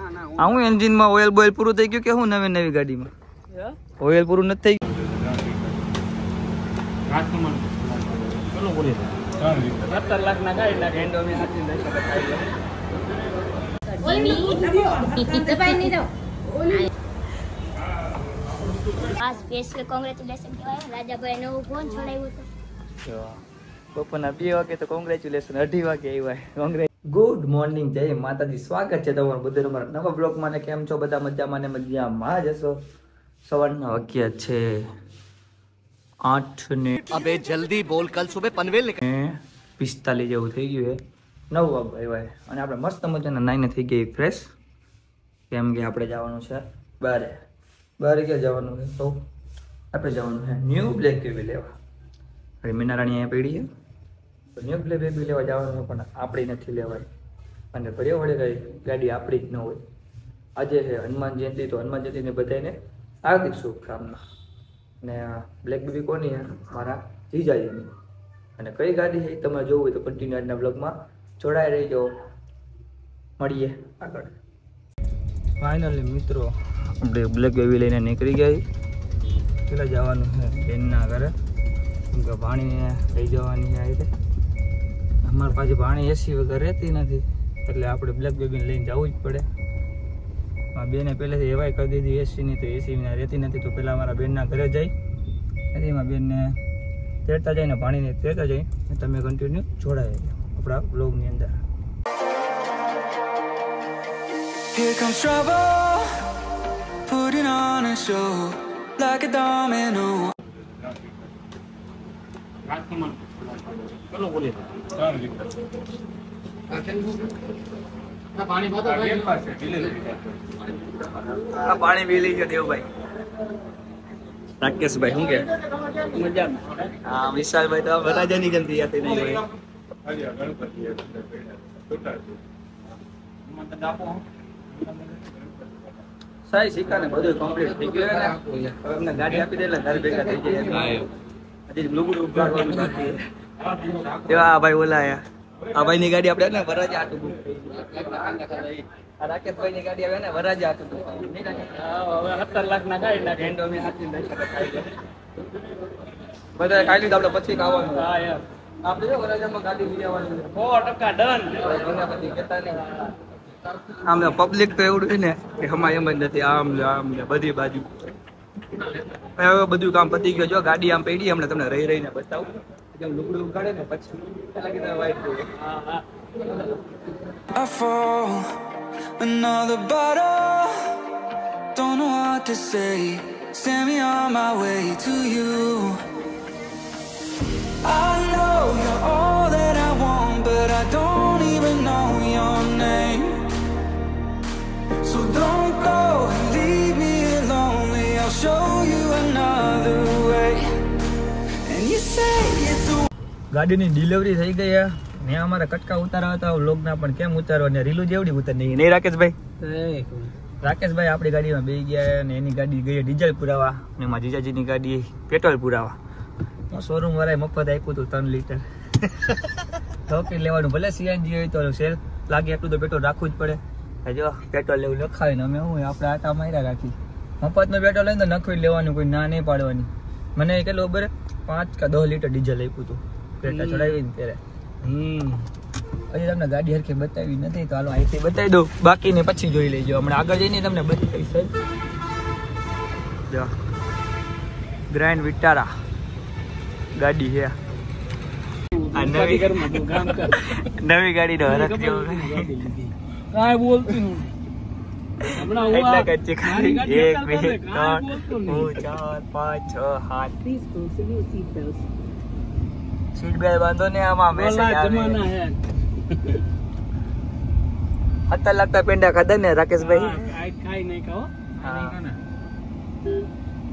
હું એન્જિન માં oil boil પૂરું થઈ ગયું કે હું નવી ગાડીમાં ઓઇલ પૂરું નથી થઈ બપોરના 2 વાગે તો કોંગ્રેચ્યુલેશન 2:30 વાગે આવ્યા. ગુડ મોર્નિંગ, જય માતાજી. સ્વાગત છે તમારું બધાનું મારા નવા બ્લોગમાં. ને કેમ છો બધા? મજામાં ને મજામાં જ હશો. સવારના વાગ્યા છે 8 ને अबे जल्दी बोल, कल सुबह पनवेल निकल 45 જેવું થઈ ગયું છે. 9 વાગે આવ્યા અને આપણે મસ્ત મજાના નાઈને થઈ ગઈ ફ્રેશ. કેમ કે આપણે જવાનું છે બારે ક્યાં જવાનું છે? તો આપણે જવાનું છે ન્યૂ બ્લેક બેબી લેવા. અરે મીનારાણી અહીંયા પડી છે તો ન્યૂ બ્લેક બેબી લેવા જવાનું પણ આપણી નથી લેવાય. અને ઘડીએ વળે કઈ ગાડી આપણી જ ન હોય. આજે છે હનુમાન જયંતિ, તો હનુમાન જયંતિને બધાને હાર્દિક શુભકામના. ને બ્લેક બેબી કોની છે? મારા જીજાજીની. અને કઈ ગાડી છે એ તમે જોવું હોય તો કન્ટિન્યુ આજના બ્લોગમાં જોડાઈ રહીજો. મળીએ આગળ. ફાઇનલી મિત્રો આપણે બ્લેક બેબી લઈને નીકળી ગયા. પેલા જવાનું છે બેનના ઘરે, કેમ કે ભાણીને લઈ જવાની છે. આ રીતે અમારી પાસે ભાણી એસી વગર રહેતી નથી, એટલે આપણે બ્લેક બેબીને લઈને જવું જ પડે. બેને પહેલેથી એવાય કરી દીધી એસીની, તો એસી વિના રહેતી નથી. તો પહેલાં અમારા બેનના ઘરે જઈ એમાં બેનને તેડતા જાય ને ભાણીને તેડતા જાય. તમે કન્ટિન્યુ જોડાઈ આપણા બ્લોગની અંદર. Here comes trouble, putting on a show like a domino. પાણી પી લઈ ગયો દેવભાઈ. રાકેશભાઈ શું કે મજામાં? હા, વિશાલભાઈ તો વરાજાની જેમ તૈયાર થઈ નહીં હોય. સાઈ શીખા ને બધું કમ્પ્લીટ થઈ ગયું ને. હવે અમને ગાડી આપી દે એટલે ઘર ભેગા થઈ જાય. હજી લુગડું ઉગાડવાનું બાકી. એવા આ ભાઈ ઓલાયા. આ ભાઈ ની ગાડી આપણે ને વરાજા આટું બુક થઈ ગયું. આ રાકેશભાઈ ની ગાડી આવે ને વરાજા આટું બુક થઈ ગયું. હવે 17 લાખ ના ગાડી ના હેન્ડો મે હાથી દઈ શકે ખાઈ ગયો. બધા ખાઈ લીધું આપણે પછી ખાવાનું. હા યાર આપણે જો વરાજામાં ગાડી લઈ આવવાની 100% ડન. પછી કહેતા નહીં. આમ પબ્લિક તો એવડું છે ને કે હમાય એમ જ નથી. આમ ને બધી બાજુ હવે બધું કામ પતી ગયું. જો ગાડી આમ પડી, હમણાં તમને રહી રહીને બતાવું. જેમ લુગડું ઉગાડે ને પછી પેલા કીધા white I fall, another bottle, don't know what to say, send me on my way to you. I know you're all that I want, but I don't even know your name. So don't go and leave me lonely, I'll show you another way. And you say it's a ગાડીની delivery થઈ ગઈ ને. અમારા કટકા ઉતારવા હતા વ્લોગના, પણ કેમ ઉતારવા ને રીલું જેવડી ઉતાર નહીં રાકેશભાઈ. રાકેશભાઈ આપણી ગાડીમાં બેસી ગયા ને એની ગાડી ગઈ ડીઝલ પુરાવા ને એમાં જીજાજીની ગાડી પેટ્રોલ પુરાવા. શોરૂમ વાળાએ મફત આપ્યું હતું 3 લીટર. ઠોકી લેવાનું, ભલે સીએનજી હોય તો સેલ લાગે એટલું તો પેટ્રોલ રાખવું જ પડે. જો પેટ્રોલ લેવું લખાય ને અમે હું આપણે આટા માર્યા રાખી. મફતનું પેટ્રોલ લઈને તો નખવી લેવાનું, કોઈ ના નહીં પાડવાની. મને કેટલું ખબર 5 કે 10 લીટર ડીઝલ આપ્યું હતું પેટ્રોલ ચડાવીને ત્યારે. હજી તમને ગાડી હરખી બતાવી નથી, તો હાલો અહીંથી બતાવી દઉં, બાકીને પછી જોઈ લેજો. હમણાં આગળ જઈને તમને બતાવીશ. જો ગ્રાન્ડ વિટારા ગાડી છે. આ નવી ગાડીનો હરખ જેવો કાંઈ બોલતું હમણાં 1 2 3 4 5 6 7 સીટ બેલ્ટ બાંધો ને. આમાં મેસેજ આવે. 17 લાખ પેંડા ખાધા ને રાકેશભાઈ? ખાઈ નહીં ખાઓ.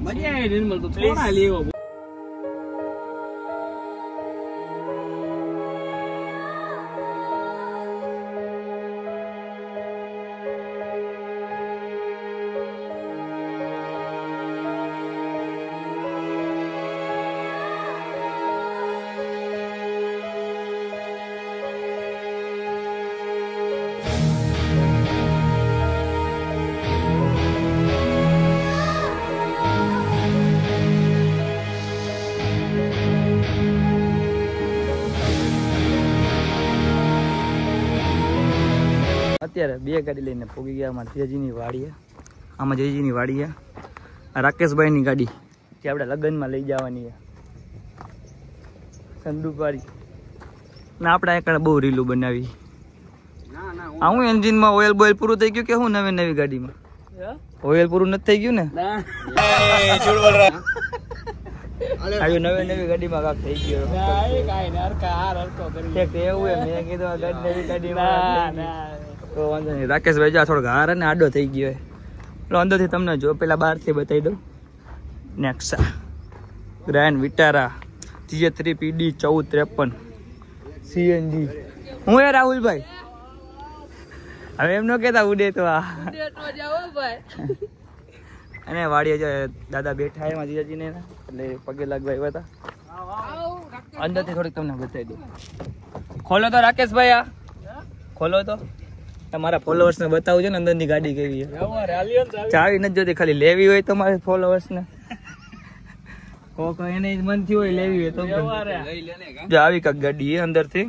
મજા આવે નિર્મલ તો થોડા લેવો. અત્યારે 2 ગાડી લઈને પોગી ગયા અમારા જીજાજીની વાડીએ. આમાં જીજાજીની વાડીએ આ રાકેશભાઈની ગાડી જે આપણે લગ્નમાં લઈ જવાની છે સંદુકવાળી ના. આપણે એક બહુ રીલું બનાવી. હું એન્જિનમાં ઓઇલ બોઇલ પૂરું થઈ ગયું કે હું નવી ગાડીમાં ઓઇલ પૂરું નથી થઈ ગયું ને? આવ્યું નવી ગાડીમાં કાક થઈ ગયો. એવું મેં કીધું આ નવી ગાડીમાં તો વાંધો નહીં. રાકેશભાઈ જા થોડોક હાર ને આડો થઈ ગયો એટલે અંદરથી તમને જો પેલા બહારથી બતાવી દઉં. નેક્સા grand Vitara GJ3 PD 1453 CNG. હું એ રાહુલભાઈ હવે એમ ન કેતા ઉડે તો આ અને વાડીએ જો દાદા બેઠા એમાં જીજાજીને એટલે પગે લાગવા આવ્યા હતા. અંદરથી થોડીક તમને બતાવી દઉં. ખોલો તો રાકેશભાઈ, આ ખોલો તો તમારા ફોલોઅર્સ ને બતાવું છે ને અંદરની ગાડી કેવી છે. ચાવી નથી જોતી, ખાલી લેવી હોય તમારે ફોલોઅર્સ ને એને મન થી હોય લેવી હોય તો જો આવી કાક ગાડી અંદર થી.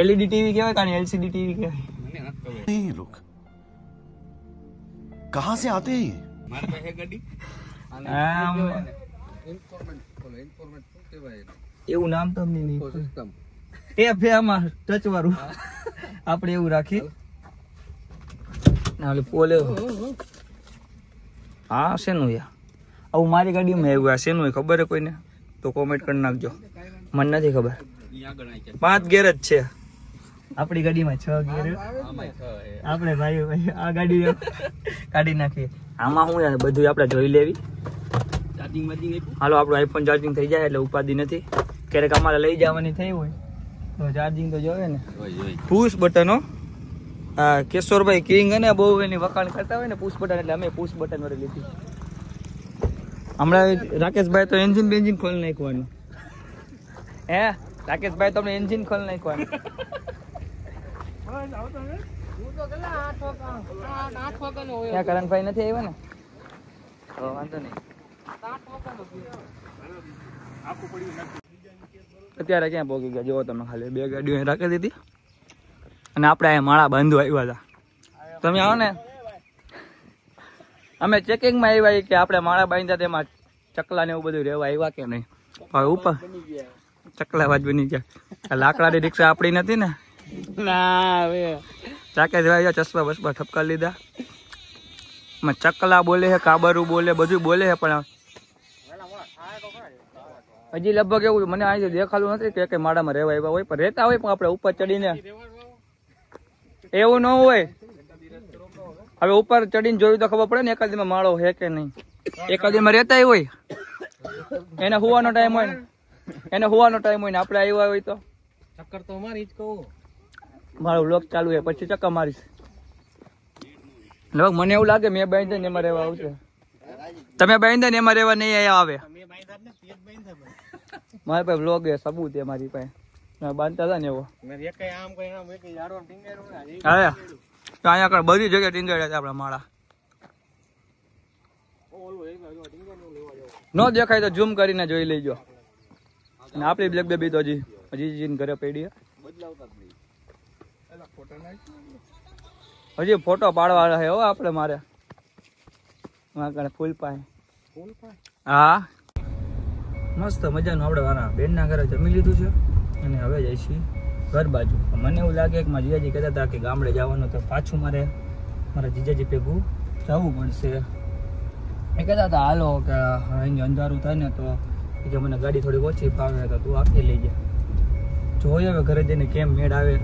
LED ટીવી કહેવાય કાને LCD ટીવી કહેવાય. नहीं लोग कहाँ से आते हैं એવું નામ તો અમને નહીં. આમાં ટચ વાળું આપણે એવું રાખી ના પોલે. હા શેનું યા આવું મારી ગાડીમાં આવ્યું. આ શેનું ખબર હે કોઈને તો કોમેન્ટ કરી નાખજો. મને નથી ખબર. 5 ગેર જ છે આપણી ગાડીમાં. 6 ગેર આપણે ભાઈ આ ગાડી કાઢી નાખીએ. આમાં શું બધું આપણે જોઈ લેવી. હાલો આપણું આઈફોન ચાર્જિંગ થઈ જાય એટલે ઉપાધિ નથી. ક્યારેક અમારે લઈ જવાની થઈ હોય તો ચાર્જિંગ તો જોવે ને. પુશ બટનો હા કેશોરભાઈ કિંગ અને બહુ એની વખાણ કરતા હોય ને પુશ બટન એટલે અમે પુશ બટન વડે લીધી. હમણાં રાકેશભાઈ તો એન્જિન બેન્જિન ખોલી નાખવાનું. હે રાકેશભાઈ તમને એન્જિન ખોલી નાખવાનું. ક્યાં કરણભાઈ નથી આવ્યો ને તો વાંધો નહીં. અત્યારે ક્યાં પહોંચી ગયા જોવો તમે. ખાલી 2 ગાડીઓ રાખી દીધી અને આપણે અહીંયા માળા બાંધવા આવ્યા હતા. તમે આવો ને અમે ચેકિંગમાં આવ્યા કે આપણે માળા બાંધ્યા તેમાં ચકલા ને એવું બધું રહેવા આવ્યા કે નહીં. હવે ઉપર ચકલા વાજ બની ગયા. લાકડાની રિક્ષા આપણી નથી ને. રાકેશભાઈ ચશ્મા બસમાં ઠપકા લીધા. ચકલા બોલે છે, કાબરું બોલે, બધું બોલે છે પણ હજી લગભગ એવું મને અહીંથી દેખાતું નથી કે માળામાં રહેવા આવ્યા હોય. પણ રહેતા હોય પણ આપણે ઉપર ચડીને એવું ન હોય. હવે ઉપર ચડીને જોયું તો ખબર પડે ને એકાદીમાં માળો છે કે નહીં. એકાદીમાં રહેતા હોય એને હુવાનો ટાઈમ હોય ને આપણે આવ્યા હોય તો ચક્કર તો મારી જ કહું. મારો વ્લોગ ચાલુ છે પછી ચક્કર મારીશ. લગભગ મને એવું લાગે મેં બાંધે ને એમાં રહેવા આવશે. તમે બાંધે ને એમાં રહેવા નહીં આવે. મારી પાસે વ્લોગ છે, સબૂત છે મારી પાસે. બાંધતા હતા ને એવો. હા તો અહીંયા બધી જગ્યાએ ટીંગાડ્યા છે આપણા માળા. ન દેખાય તો ઝૂમ કરીને જોઈ લેજો. અને આપણી બ્લેક બેબી તો હજી ઘરે પડી. હજી ફોટો પાડવા છે હો આપણે. મારે ફૂલ પાય. હા મસ્ત મજાનું આપણે વાળા બેનના ઘરે જમી લીધું છે અને હવે જઈ છીએ ઘર બાજુ. મને એવું લાગે કે મારા જીજાજી કહેતા હતા કે ગામડે જવાનું તો પાછું મારા જીજાજી ભેગું જવું પડશે. એ કહેતા હતા હાલો કે અહીં અંધારું થાય ને તો કે મને ગાડી થોડી ઓછી ફાવે તો તું આપી લઈ જા. જોઈએ હવે ઘરે જઈને કેમ મેળ આવે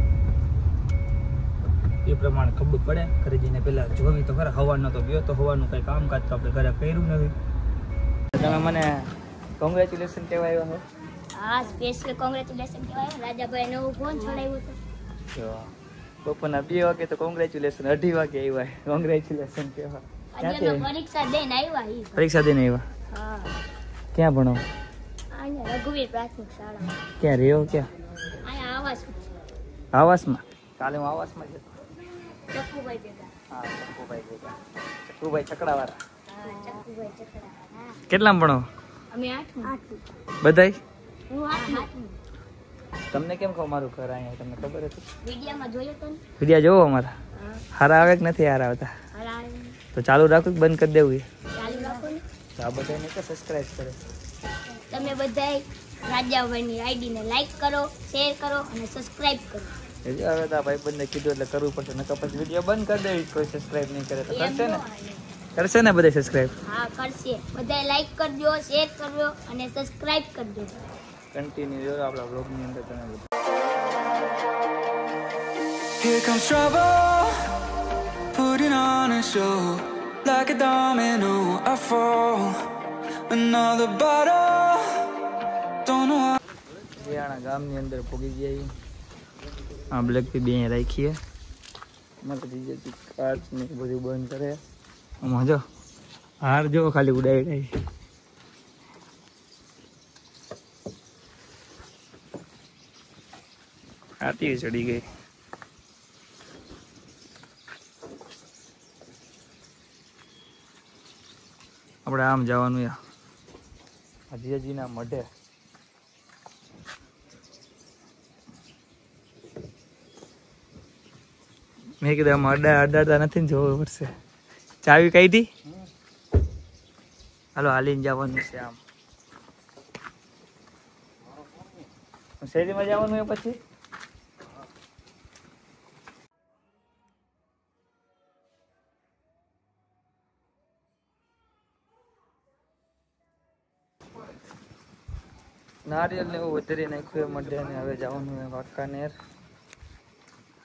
એ પ્રમાણે ખબર પડે. ઘરે જઈને પેલા જોવી તો ખરા. હવાનો તો ગયો તો હવાનું કઈ કામકાજ તો આપણે ઘરે કર્યું નથી. તમે મને કોંગ્રેચ્યુલેશન કહેવા આવ્યા હો. હા સ્પેશિયલ કોંગ્રેચ્યુલેશન કહેવાય. રાજાભાઈ નવું ફોન છોડાવ્યું હતું. બપોરના 2 વાગે તો કોંગ્રેચ્યુલેશન, 2:30 વાગે આવ્યા કોંગ્રેચ્યુલેશન કહેવા. પરીક્ષા દઈને આવ્યા. પરીક્ષા દઈને આવ્યા. હા. ક્યાં ભણો? અહીંયા રઘુવીર પ્રાથમિક શાળા. ક્યાં રહ્યો? ક્યાં? અહીંયા આવાસમાં. આવાસમાં? કાલે હું આવાસમાં જ હતો. ચક્કુભાઈ ભેગા. હા ચક્કુભાઈ ભેગા. ચક્કુભાઈ ચકડાવાળા. હા ચક્કુભાઈ ચકડા. કેટલામાં ભણો? અમે 8. બધાય? હું 8. તમને કેમ કહું મારું ઘર અહીંયા તમને ખબર હતી? વિડીયોમાં જોયો તો ને? વિડીયો જોવો અમારા હારા આવે કે નથી હારા આવતા? તો ચાલુ રાખું કે બંધ કરી દેવું? ચાલુ રાખો ને. તો આ બધાને કે સબસ્ક્રાઇબ કરે. તમે બધાય રાજાભાઈની આઈડીને લાઈક કરો, શેર કરો અને સબસ્ક્રાઇબ કરો. હવે તો આ ભાઈબંધને કીધું એટલે કરવું પડશે, નકર પછી વિડીયો બંધ કરી દેવી. કોઈ સબસ્ક્રાઇબ નહીં કરે તો કરશે ને? કરશે ને બધા સબસ્ક્રાઇબ? હા કરશે. બધાય લાઈક કરજો, શેર કરજો અને સબસ્ક્રાઇબ કરજો. કન્ટિન્યુ જો આપણા વ્લોગની અંદર તમે બધું. Here comes trouble, putting on a show. Like a domino, I fall. Another bottle, don't know how. Haryana ગામની અંદર ભોગી ગયા. આ બ્લેક પી બે અહીંયા રાખીએ. મારે જીજાજી કાચ ને બધું બંધ કરે. આમાં જો હાર જો ખાલી ઉડાવી રહી. હાથી ચડી ગઈ. આપણે આમ જવાનું જીજાજીના મઢે. મેં કીધું આમ અડાડતા નથી ને જોવું પડશે. ચાવી કાઢી. હાલો હાલીને જવાનું છે. આમ શેરીમાં જવાનું એ પછી નારિયેલ ને એવું વધારી નાખ્યું એ મઢે ને હવે જવાનું હોય વાંકાનેર.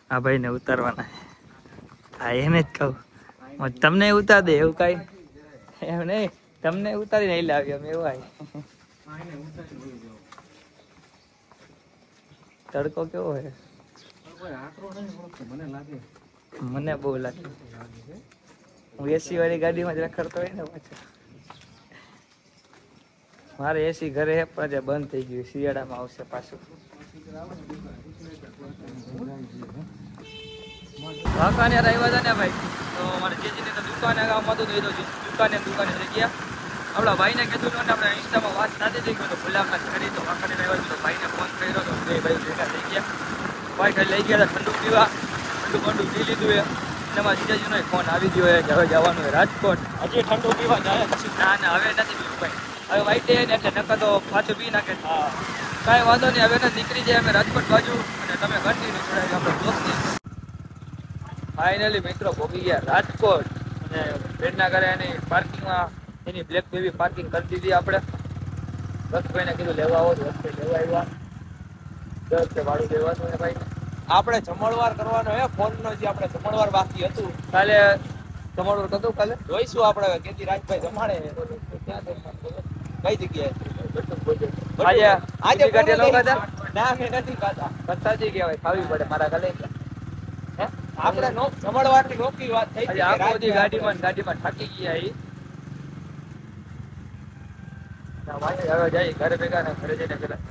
આ ભાઈ ને ઉતારવાના. હા એને જ કહું તમને ઉતાર દે એવું કઈ એમ નહીં. તમને ઉતારી નહીં લાવી અમે એવું આય. તડકો કેવો હે? મને બહુ લાગે. હું એસી વાળી ગાડીમાં જ રખડતો હોય ને પાછો. મારે એસી ઘરે હે પણ જે બંધ થઈ ગયું. શિયાળામાં આવશે પાછું. વાંકાનેર આવ્યા હતા ને ભાઈ તો મારે જેજીની તો દુકાને ગામમાં હતું તો એ તો દુકાને થઈ ગયા. આપણા ભાઈને કીધું ને આપણે ઇન્સ્ટામાં વાત સાથે થઈ ગયો તો મુલાકાત કરી તો વાંકાનેર આવ્યા તો ભાઈને ફોન કર્યો તો બે ભાઈ ભેગા થઈ ગયા. ભાઈ ખાલી લઈ ગયા હતા ઠંડુ પીવા. ઠંડુ પી લીધું એ એમાં જીજાજીનો ફોન આવી ગયો એ હવે જવાનું હોય રાજકોટ. હજી ઠંડુ પીવા જાય? ના હવે નથી પીવું ભાઈ. હવે વાઈટે ને એટલે નકર તો પાછું પી નાખે. હા કાંઈ વાંધો નહીં. હવે નીકળી જાય અમે રાજકોટ બાજુ અને તમે કન્ટિન્યુ જોડાય આપણે દોસ્તી. ફાઇનલી મિત્રો પહોંચી ગયા રાજકોટ અને બેડના ઘરે એની પાર્કિંગમાં એની બ્લેક બેબી પાર્કિંગ કરી દીધી. આપણે દસભાઈને કીધું લેવા આવો તો દસભાઈ લેવા આવ્યા. 10 ભાડું દેવાનું હે ભાઈ. આપણે જમણવાર કરવાનો હે ફોનનો જે આપણે જમણવાર બાકી હતું. કાલે તમારું કતું કાલે જોઈશું આપણે કેતી રાજભાઈ જમાડે ક્યાં કઈ જગ્યાએ આજે ગાડી લોકો હતા. ના મેં નથી ખાધા. કસાજી કહેવાય ખાવી પડે મારા કાલે. આપણે જમણવારની નોકી વાત થઈ હતી. આખો દી ગાડીમાં થાકી ગયા. હવે જાય ઘરે ભેગા ને ઘરે જઈને પેલા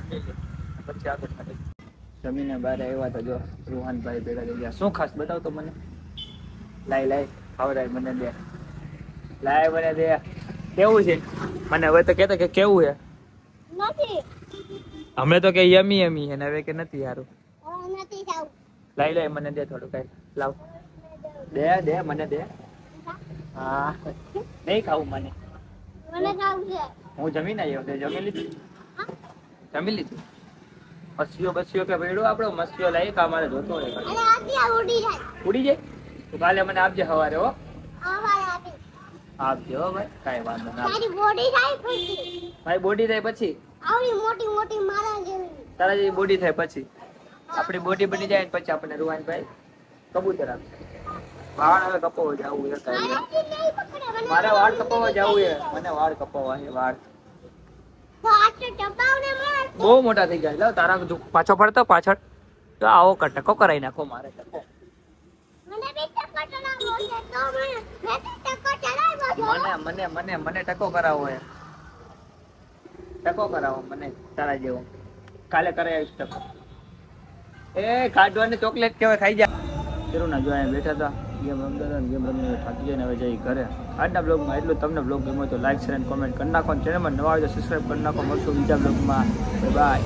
પછી આગળ જમીને બહાર આવ્યા તો જો રૂહાનભાઈ ભેગા થઈ ગયા. શું ખાસ બતાવ તો મને. લાય ખવડાય મને દે. લાય મને દે. કેવું છે મને હવે તો કહેતા કે કેવું છે? નથી. હમણાં તો કે યમી યમી છે ને હવે કે નથી યારું. નથી જાવ. લાય મને દે થોડું કઈ. લાવ દે મને દે. હા નહીં ખાવું મને. મને ખાવું છે. હું જમીન આવ્યો તે જમી લીધું. મસ્તીઓ બસ્તીઓ કે ભેડો આપણો મસ્તીઓ લાવી કા મારે જોતો રહે. અરે આથી આ ઉડી જાય. ઉડી જાય તો કાલે મને આપજે સવારે. હો આવાય આપી. આપજે હો ભાઈ કાંઈ વાંધો ના. તારી બોડી થાય પછી. મારી બોડી થાય પછી? આવડી મોટી મોટી મારા જેવી. તારા જેવી બોડી થાય પછી? આપણી બોડી બની જાય પછી આપણે રૂહાનભાઈ કબૂતર આપશે. વાળ હવે કપાવવા જવું છે. મારાથી નહીં પકડે મને. મારે વાળ કપાવવા જવું છે. મને વાળ કપાવવા છે. વાળ તો આટલો ટપાવને માર. બહુ મોટા થઈ ગયા. તારા પાછો ફરતો પાછળ તો આવો ટકો કરાવી નાખો મારે. ટકો મને બી ટકો ચડાવવો છે તો મેં ટકો ચડાવ્યો છે. મને ટકો કરાવવો છે. ટકો કરાવો મને તારા જેવો. કાલે કરાવીશ ટકો. એ કાઢવાની ચોકલેટ કેવાય ખાઈ જા. જરૂર ના જો અહીંયા બેઠા હતા ગેમ રમતા હતા. ગેમ રમીને થાકી જઈને હવે જઈ ઘરે. આજના બ્લોગમાં એટલું. તમને બ્લોગ ગમ્યો તો લાઈક શેર અને કોમેન્ટ કરી નાખો. ચેનલમાં નવા આવે તો સબસ્ક્રાઈબ કરી નાખો. મળશું બીજા બ્લોગમાં. બાય.